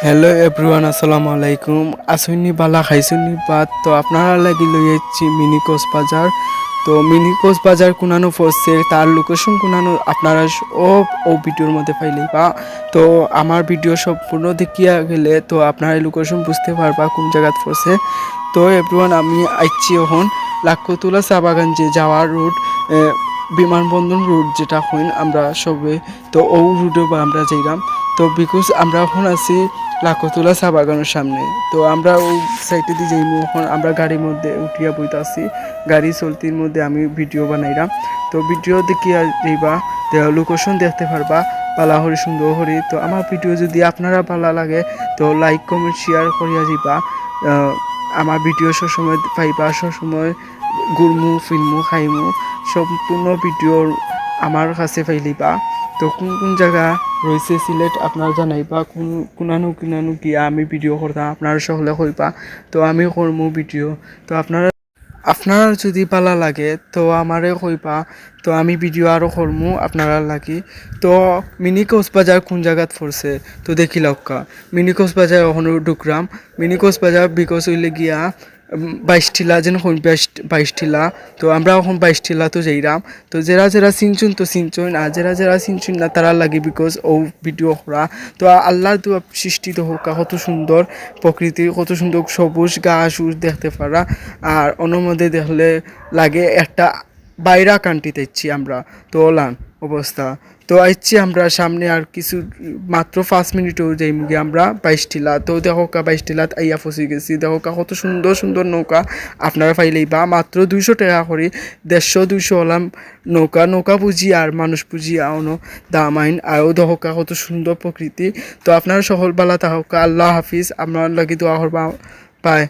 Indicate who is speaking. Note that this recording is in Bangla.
Speaker 1: হ্যালো এভরিওয়ান, আসসালামু আলাইকুম। আসুনি বালা খাইছুনি বাদ। তো আপনারা লাগি লই যাচ্ছি মিনি কক্সবাজার। তো মিনি কক্সবাজার কুনানো পড়ছে, তার লোকেশন কুনানো আপনারা ও ভিডিওর মধ্যে পাইলেই বা। তো আমার ভিডিও সম্পূর্ণ দেখিয়া গেলে তো আপনারা লোকেশন বুঝতে পারবা কোন জায়গাত পড়ছে। তো এভরিওয়ান, আমি আইছি এখন লাক্ষতুলা চা বাগান যে যাওয়ার রুট, বিমানবন্দর রুট যেটা হইন আমরা সবে। তো ও রুটে আমরা যাইলাম। তো বিকজ আমরা এখন আছি লাখোতলা চা বাগানের সামনে। তো আমরা ওই সাইডে দিয়ে যাইমু। এখন আমরা গাড়ির মধ্যে উঠিয়া বইতে আছি, গাড়ি চলতির মধ্যে আমি ভিডিও বানাইলাম। তো ভিডিও দেখিয়া যাইবা, লোকেশন দেখতে পারবা পালা হরি সুন্দর হরি। তো আমার ভিডিও যদি আপনারা ভালো লাগে তো লাইক কমেন্ট শেয়ার করিয়া যাইবা। আমার ভিডিও সবসময় পাইবা, সবসময় ঘুরমু ফিল্মু খাইমু সম্পূর্ণ ভিডিও আমার কাছে পাইলিবা। তো কোন কোন জায়গা রয়েছে সিলেট আপনারা জানাইবা, কোনানো গিয়া আমি ভিডিও করতাম আপনারা সকলে কইবা। তো আমি করমু ভিডিও। তো আপনারা যদি পালা লাগে তো আমারে কইবা। তো আমি ভিডিও আরও করমু আপনারা লাগি। তো মিনি কক্সবাজার কোন জায়গাত পড়ছে তো দেখি লক্কা। মিনি কক্সবাজার ওখানে ঢুকরাম। মিনি কক্সবাজার বিকজ হইলে গিয়া 22 টিলা যেন 22 টিলা। তো আমরা এখন 22 টিলা তো যাইরাম। তো যারা চিনচুন তো চিনচুন, আর যারা চিনচুন না তারা লাগে বিকজ ও ভিডিও করা। তো আল্লাহর তো সৃষ্টি তো হোক, কত সুন্দর প্রকৃতি, কত সুন্দর সবুজ ঘাস উস দেখতে পারা। আর অন্য মধ্যে দেখলে লাগে একটা বাইরা কান্ট্রিতে ইচ্ছি আমরা। তো ওলান অবস্থা। তো আইছি আমরা সামনে আর কিছু মাত্র 5 মিনিটও যাই মুগে আমরা 22 টিলা। তো দেখো 22 টিলাত আইয়া ফসি গেছি। দেখো কত সুন্দর সুন্দর নৌকা আপনারা পাইলেই বা মাত্র 200 টাকা করে 150-200 হলাম নৌকা পুঁজি আর মানুষ পুঁজি আওনো দাম আইন। আরও দেখো কত সুন্দর প্রকৃতি। তো আপনারা সকল বালা তাহকা, আল্লাহ হাফিজ। আপনার লাগি দোয়া করবা। বাই।